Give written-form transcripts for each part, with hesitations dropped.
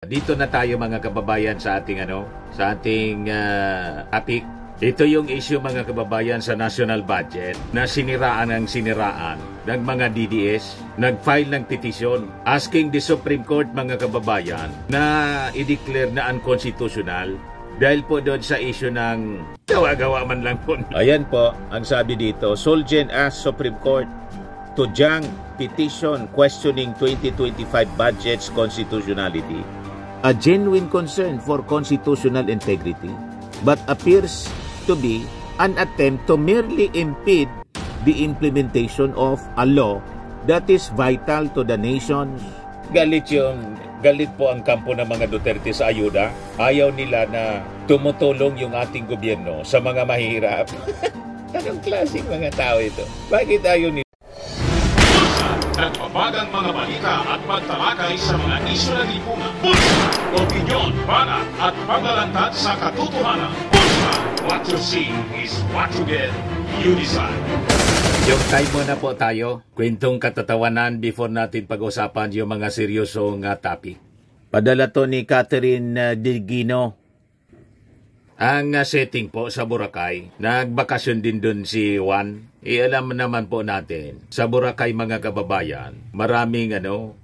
Dito na tayo mga kababayan sa ating topic. Ito yung issue mga kababayan sa national budget na siniraan ng mga DDS, nag-file ng petisyon asking the Supreme Court mga kababayan na i-declare na unconstitutional dahil po doon sa issue ng gawa-gawa man lang po. Ayan po ang sabi dito, Solgen asks Supreme Court to junk petition questioning 2025 budget's constitutionality. A genuine concern for constitutional integrity, but appears to be an attempt to merely impede the implementation of a law that is vital to the nation's. Galit po ang kampo ng mga Duterte sa ayuda. Ayaw nila na tumutulong yung ating gobyerno sa mga mahirap. Anong klaseng mga tao ito? Bakit ayaw nila? Nagbabagang mga balita at pagtalakay sa mga isyu ng lipunan. Bulsa! Opinyon, banat at paglalantad sa katotohanan. Bulsa! What you see is what you get. You decide. Yung time muna po tayo. Kwentong katatawanan before natin pag-usapan yung mga seryosong topic. Padala to ni Catherine Digino. Ang setting po sa Boracay, nagbakasyon din dun si Juan. Alam naman po natin, sa Boracay mga kababayan, maraming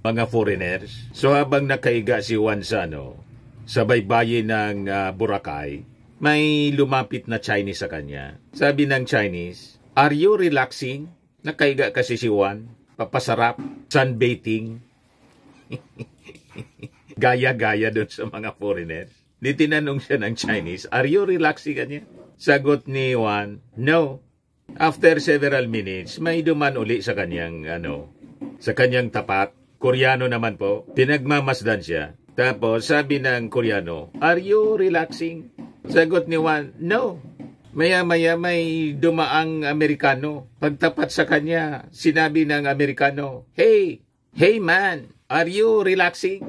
mga foreigners. So habang nakaiga si Juan sa baybayin ng Boracay, may lumapit na Chinese sa kanya. Sabi ng Chinese, "Are you relaxing?" Nakaiga kasi si Juan, papasarap, sunbathing. Gaya-gaya dun sa mga foreigners. Tinanong siya ng Chinese, "Are you relaxing?" Kanya. Sagot ni Juan, "No." After several minutes, may duman uli sa kanyang tapat. Koreano naman po. Pinagmamasdan siya. Tapos sabi ng Koreano, "Are you relaxing?" Sagot ni Juan, "No." Maya-maya may dumaang Amerikano. Pagtapat sa kanya, sinabi ng Amerikano, Hey man, are you relaxing?"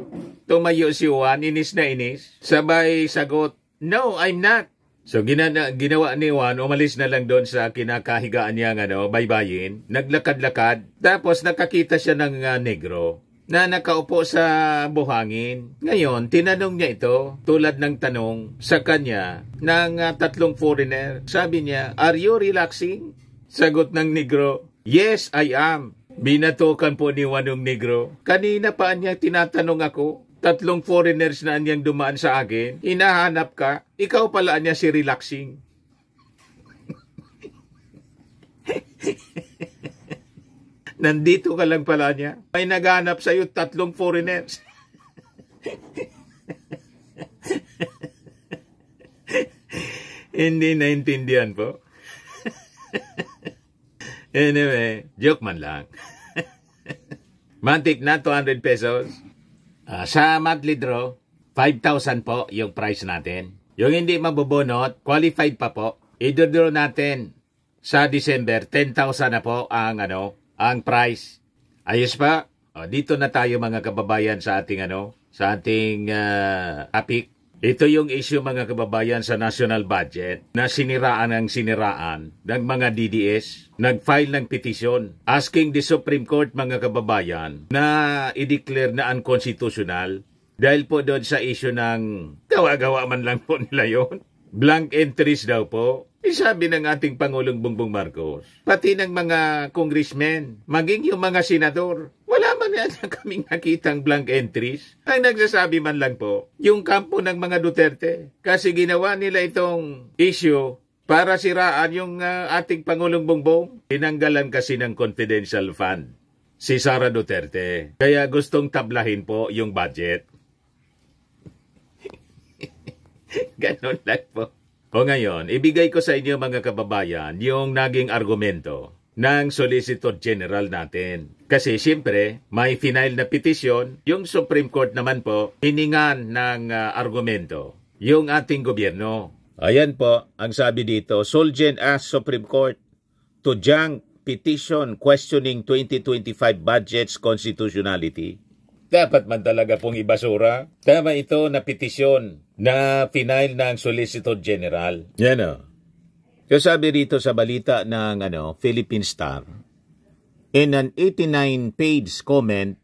Tumayo si Juan, inis na inis. Sabay sagot, "No, I'm not." So ginawa ni Juan, umalis na lang doon sa kinakahigaan niya baybayin. Naglakad-lakad. Tapos nakakita siya ng negro na nakaupo sa buhangin. Ngayon, tinanong niya ito, tulad ng tanong sa kanya ng tatlong foreigner. Sabi niya, "Are you relaxing?" Sagot ng negro, "Yes, I am." Binatukan po ni Juan ng negro. "Kanina pa niya tinatanong ako. Tatlong foreigners na niyang dumaan sa akin. Hinahanap ka. Ikaw pala niya si relaxing." Nandito ka lang pala niya. May naghanap sa'yo tatlong foreigners. Hindi naintindihan po. Anyway, joke man lang. Mantik na 200 pesos. Sa monthly draw, 5,000 po yung price natin. Yung hindi mabubunot, qualified pa po. I-draw natin sa December, 10,000 na po ang price. Ayos pa? Dito na tayo mga kababayan sa ating topic. Ito yung issue mga kababayan sa national budget na siniraan ng mga DDS, nag-file ng petisyon asking the Supreme Court mga kababayan na i-declare na unconstitutional dahil po doon sa issue ng gawa-gawa man lang po nila yun. Blank entries daw po. Sabi ng ating Pangulong Bongbong Marcos, pati ng mga congressmen, maging yung mga senador, wala man yan kaming nakitang blank entries. Ang nagsasabi man lang po, yung kampo ng mga Duterte. Kasi ginawa nila itong issue para siraan yung ating Pangulong Bongbong. Tinanggalan kasi ng confidential fund si Sara Duterte. Kaya gustong tablahin po yung budget. Ganon lang po. O ngayon, ibigay ko sa inyo mga kababayan yung naging argumento ng Solicitor General natin. Kasi siyempre, may final na petisyon, yung Supreme Court naman po, hiningan ng argumento yung ating gobyerno. Ayan po, ang sabi dito, Solgen asks Supreme Court to junk petition questioning 2025 budget's constitutionality. Dapat man talaga pong ibasura. Tama ito na petisyon na final ng Solicitor General. Yan o. Yung sabi rito sa balita ng Philippine Star, in an 89-page comment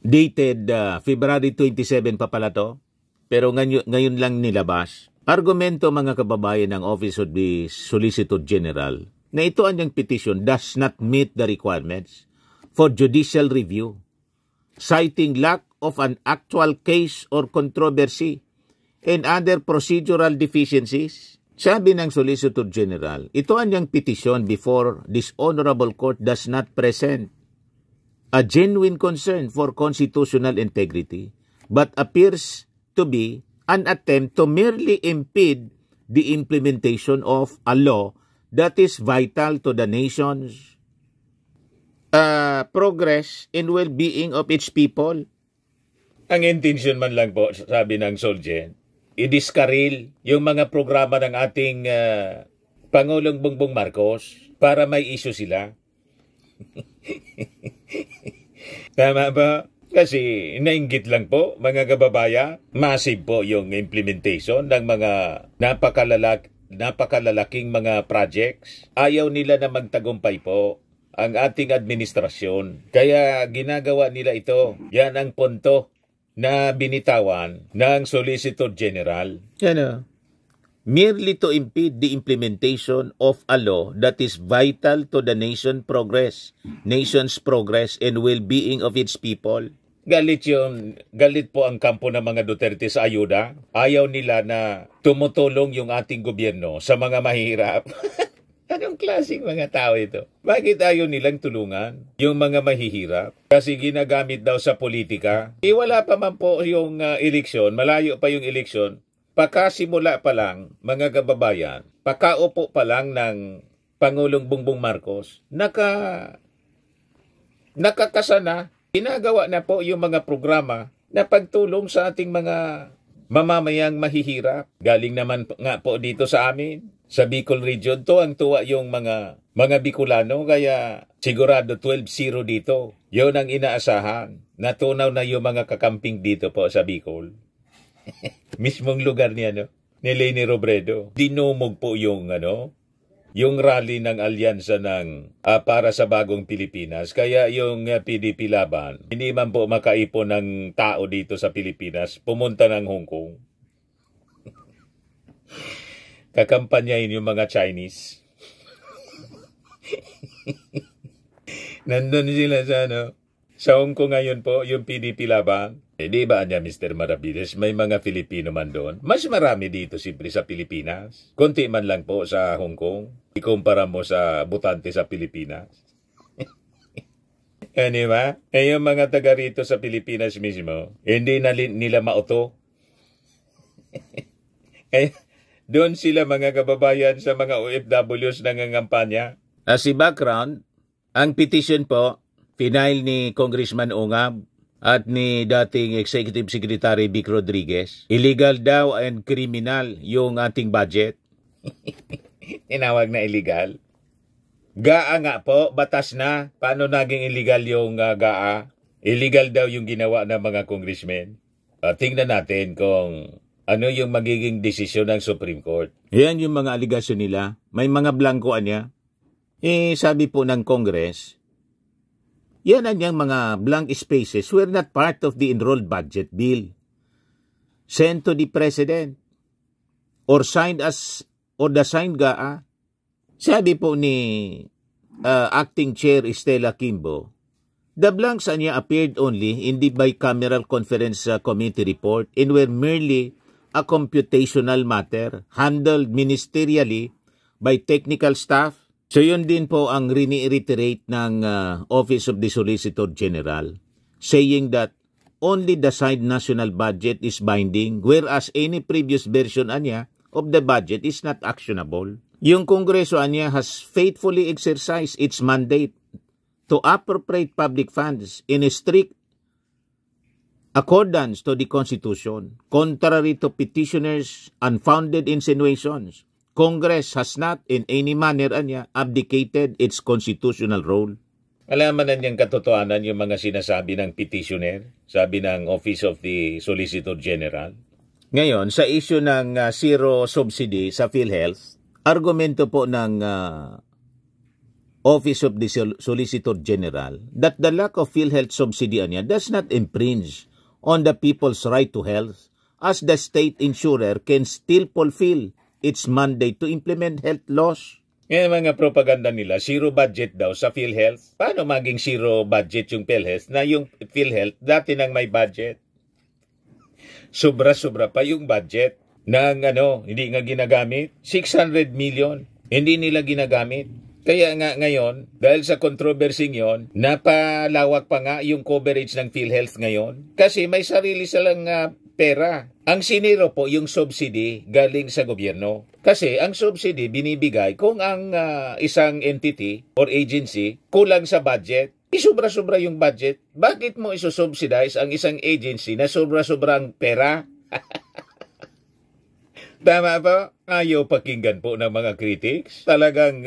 dated February 27 pa pala to, pero ngayon lang nilabas. Argumento mga kababayan ng Office of the Solicitor General na ito anyang petition does not meet the requirements for judicial review, citing lack of an actual case or controversy and other procedural deficiencies. Sabi ng Solicitor General, ito anyang petition before this honorable court does not present a genuine concern for constitutional integrity, but appears to be an attempt to merely impede the implementation of a law that is vital to the nation's progress and well-being of its people. Ang intensyon man lang po, sabi ng Solgen, i-discarril yung mga programa ng ating Pangulong Bongbong Marcos para may issue sila. Tama ba? Kasi nainggit lang po, mga kababayan, massive po yung implementation ng mga napakalalaking mga projects. Ayaw nila na magtagumpay po ang ating administrasyon. Kaya ginagawa nila ito. Yan ang punto na binitawan ng Solicitor General. Merely to impede the implementation of a law that is vital to the nation's progress and well-being of its people. Galit po ang kampo ng mga Duterte sa ayuda. Ayaw nila na tumutulong yung ating gobyerno sa mga mahirap. Anong klaseng mga tao ito? Bakit ayaw nilang tulungan yung mga mahihirap? Kasi ginagamit daw sa politika. Wala pa man po yung eleksyon, malayo pa yung eleksyon. Pagkasimula pa lang, mga kababayan, pagkaupo pa lang ng Pangulong Bongbong Marcos, nakakasana, ginagawa na po yung mga programa na pagtulong sa ating mga mamamayang mahihirap. Galing naman nga po dito sa amin, sa Bicol Region, tuwang-tuwa yung mga Bicolano, kaya sigurado 12-0 dito. Yun ang inaasahan. Natunaw na yung mga kakamping dito po sa Bicol. Mismong lugar niya, ni Leni Robredo. Dinumog po yung rally ng alyansa ng para sa bagong Pilipinas. Kaya yung PDP laban, hindi man po makaipon ng tao dito sa Pilipinas, pumunta ng Hong Kong. Kakampanyahin yung mga Chinese. Nandun sila sa Hong Kong ngayon po, yung PDP laban. Di ba niya, Mr. Maravides, may mga Filipino man doon. Mas marami dito siyempre sa Pilipinas. Kunti man lang po sa Hong Kong. Ikumpara mo sa butante sa Pilipinas. Ano ba? Yung mga taga rito sa Pilipinas mismo, hindi na nila mauto. Doon sila mga kababayan sa mga OFWs nangangampanya. Si background, ang petition po, final ni Congressman Ongab at ni dating Executive Secretary Vic Rodriguez. Illegal daw and criminal yung ating budget. Tinawag na illegal. GAA nga po, batas na. Paano naging illegal yung GAA? Illegal daw yung ginawa ng mga congressmen. Tingnan natin kung ano yung magiging desisyon ng Supreme Court. Yan yung mga aligasyon nila. May mga blankoan niya. Sabi po ng Congress, yan ang yung mga blank spaces were not part of the enrolled budget bill sent to the President or signed or the signed GAA. Sabi po ni Acting Chair Estela Kimbo, the blanks niya appeared only in the bicameral conference committee report and were merely a computational matter handled ministerially by technical staff. So yun din po ang reiterate ng Office of the Solicitor General, saying that only the signed national budget is binding, whereas any previous version niya of the budget is not actionable. Yung Kongreso niya has faithfully exercised its mandate to appropriate public funds in a strict accordance to the Constitution, contrary to petitioners' unfounded insinuations. Congress has not in any manner abdicated its constitutional role. Alaman na niyang katotohanan yung mga sinasabi ng petitioner, sabi ng Office of the Solicitor General. Ngayon, sa issue ng zero subsidy sa PhilHealth, argumento po ng Office of the Solicitor General that the lack of PhilHealth subsidy niya does not infringe on the people's right to health, as the state insurer can still fulfill its mandate to implement health laws. Ngayon mga propaganda nila, zero budget daw sa PhilHealth. Paano maging zero budget yung PhilHealth na yung PhilHealth dati nang may budget? Sobra-sobra pa yung budget ng hindi nga ginagamit. 600 million, hindi nila ginagamit. Kaya nga ngayon, dahil sa controversy yon, napalawak pa nga yung coverage ng PhilHealth ngayon. Kasi may sarili silang pera. Ang siniro po yung subsidy galing sa gobyerno. Kasi ang subsidy binibigay kung ang isang entity or agency kulang sa budget. Sobra-sobra yung budget. Bakit mo isusubsidize ang isang agency na sobra-sobrang pera? Tama po? Ayaw pakinggan po ng mga critics. Talagang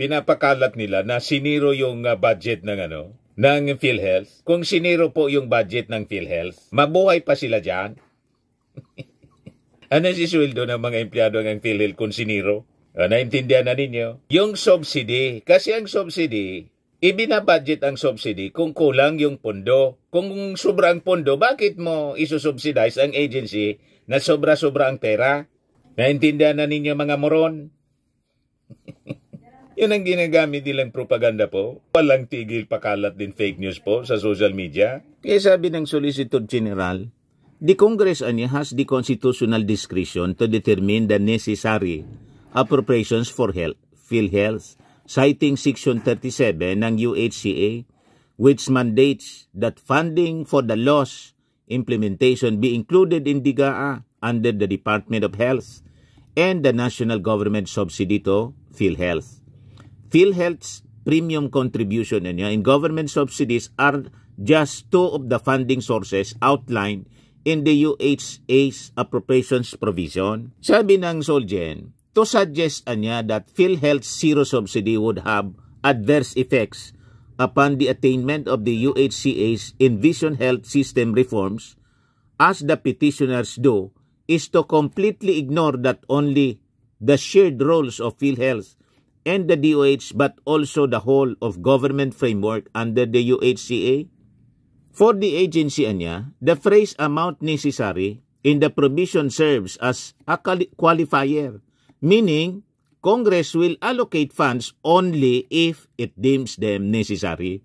pinapakalat nila na siniro yung budget ng PhilHealth. Kung siniro po yung budget ng PhilHealth, mabuhay pa sila dyan. Ano si sweldo ng mga empleyado ng PhilHealth kung siniro? Naintindihan na ninyo? Yung subsidy, kasi ang subsidy, ibinabudget ang subsidy kung kulang yung pondo. Kung sobrang pondo, bakit mo isusubsidize ang agency na sobra-sobra ang pera? Naintindihan na ninyo mga moron? Yun ang ginagamit nilang propaganda po. Walang tigil pakalat din fake news po sa social media. Kaya sabi ng Solicitor General, the Congress has the constitutional discretion to determine the necessary appropriations for PhilHealth, citing Section 37 ng UHCA, which mandates that funding for the law's implementation be included in DIGA under the Department of Health and the national government subsidy to PhilHealth. PhilHealth's premium contribution in government subsidies are just two of the funding sources outlined in the UHCA's appropriations provision. Sabi ng Solgen, to suggest that PhilHealth's zero subsidy would have adverse effects upon the attainment of the UHCA's envisioned health system reforms, as the petitioners do, is to completely ignore not only the shared roles of PhilHealth and the DOH but also the whole of government framework under the UHCA. For the agency the phrase amount necessary in the provision serves as a qualifier, meaning Congress will allocate funds only if it deems them necessary.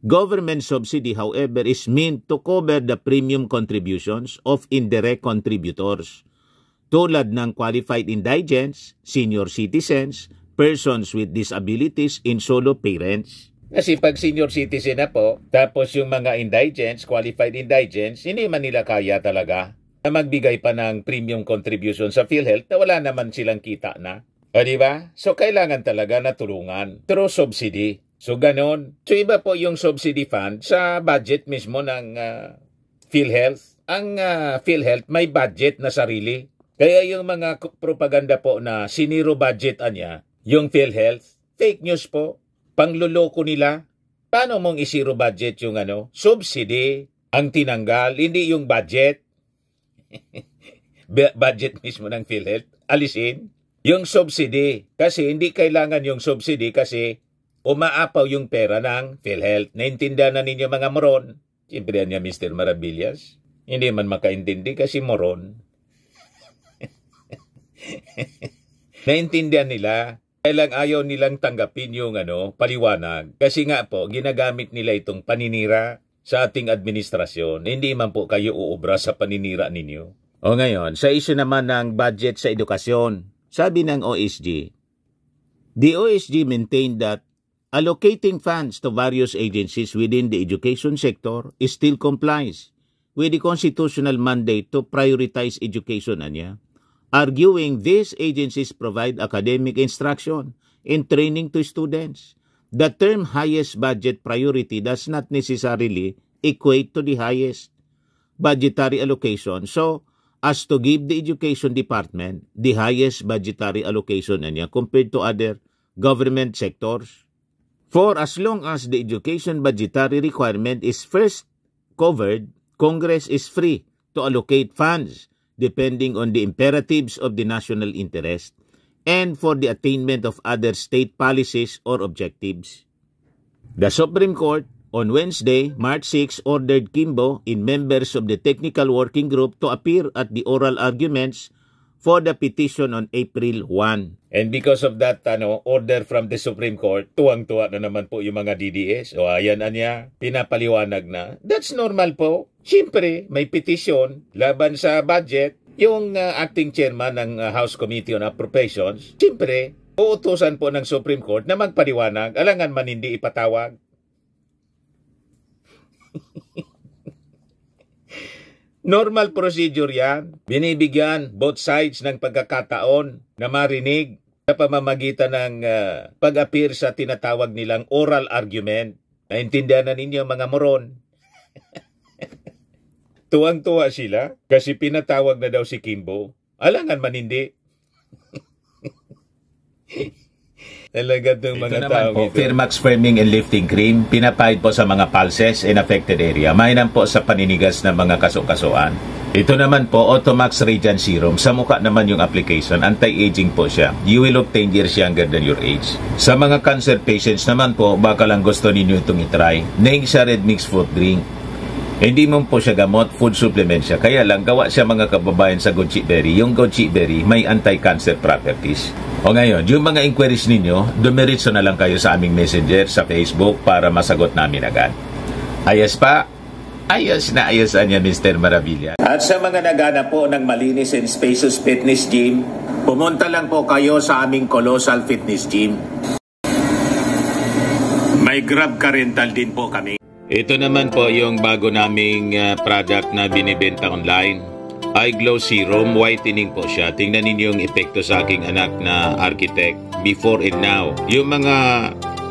Government subsidy, however, is meant to cover the premium contributions of indirect contributors, tulad ng qualified indigents, senior citizens, persons with disabilities, and solo parents. Kasi pag senior citizen na po, tapos yung mga indigents, qualified indigents, hindi man nila kaya talaga na magbigay pa ng premium contribution sa PhilHealth na wala naman silang kita na. O diba? So kailangan talaga na tulungan through subsidy. So ganon. So iba po yung subsidy fund sa budget mismo ng PhilHealth. Ang PhilHealth may budget na sarili. Kaya yung mga propaganda po na siniro budget niya, yung PhilHealth, fake news po. Pangluloko nila. Paano mong isiro budget yung subsidy ang tinanggal, hindi yung budget. Budget mismo ng PhilHealth, alisin. Yung subsidy, kasi hindi kailangan yung subsidy kasi umaapaw yung pera ng PhilHealth. Naintindihan na ninyo mga moron. Siyempre niya Mr. Maravillas. Hindi man makaintindi kasi moron. Naintindihan nila. Kailang ayaw nilang tanggapin yung paliwanag. Kasi nga po, ginagamit nila itong paninira sa ating administrasyon. Hindi man po kayo uubra sa paninira ninyo. O ngayon, sa issue naman ng budget sa edukasyon, sabi ng OSG, the OSG maintained that allocating funds to various agencies within the education sector still complies with the constitutional mandate to prioritize education arguing these agencies provide academic instruction and training to students. The term highest budget priority does not necessarily equate to the highest budgetary allocation, so as to give the education department the highest budgetary allocation compared to other government sectors. For as long as the education budgetary requirement is first covered, Congress is free to allocate funds depending on the imperatives of the national interest and for the attainment of other state policies or objectives. The Supreme Court on Wednesday, March 6, ordered Kimbo and members of the Technical Working Group to appear at the oral arguments for the petition on April 1. And because of that order from the Supreme Court, tuwang-tuwa na naman po yung mga DDS. O ayan niya, pinapaliwanag na. That's normal po. Siyempre, may petition laban sa budget. Yung acting chairman ng House Committee on Appropriations, siyempre, uutusan po ng Supreme Court na magpaliwanag, alangan man hindi ipatawag. Normal procedure yan. Binibigyan both sides ng pagkakataon na marinig sa pamamagitan ng pag-appear sa tinatawag nilang oral argument. Naintindihan na ninyo mga moron. Tuwang-tuwa sila kasi pinatawag na daw si Kimbo. Alangan man hindi. Talaga itong mga tao ito. Firmax Firming and Lifting Cream, pinapahid po sa mga pulses in affected area. Mainam po sa paninigas ng mga kasukasuan. Ito naman po, Automax Radiant Serum. Sa mukha naman yung application, anti-aging po siya. You will look 10 years younger than your age. Sa mga cancer patients naman po, baka lang gusto ninyo itong itry. Naing siya Red Mix Fruit Drink. Hindi mo po siya gamot, food supplement siya. Kaya lang, gawa siya mga kababayan sa goji berry. Yung goji berry, may anti-cancer properties. O ngayon, yung mga inquiries ninyo, dumiritso na lang kayo sa aming messenger sa Facebook para masagot namin agad. Ayos pa? Ayos na ayosan niya, Mr. Maravilla. At sa mga naghanap po ng malinis and spacious fitness gym, pumunta lang po kayo sa aming Colossal Fitness Gym. May Grab Car Rental din po kami. Ito naman po yung bago naming product na binibenta online. Eye Glow Serum, whitening po siya. Tingnan ninyo yung epekto sa aking anak na architect before and now. Yung mga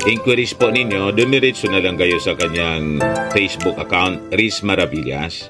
inquiries po ninyo, dumiretso na lang kayo sa kanyang Facebook account, Riz Maravillas.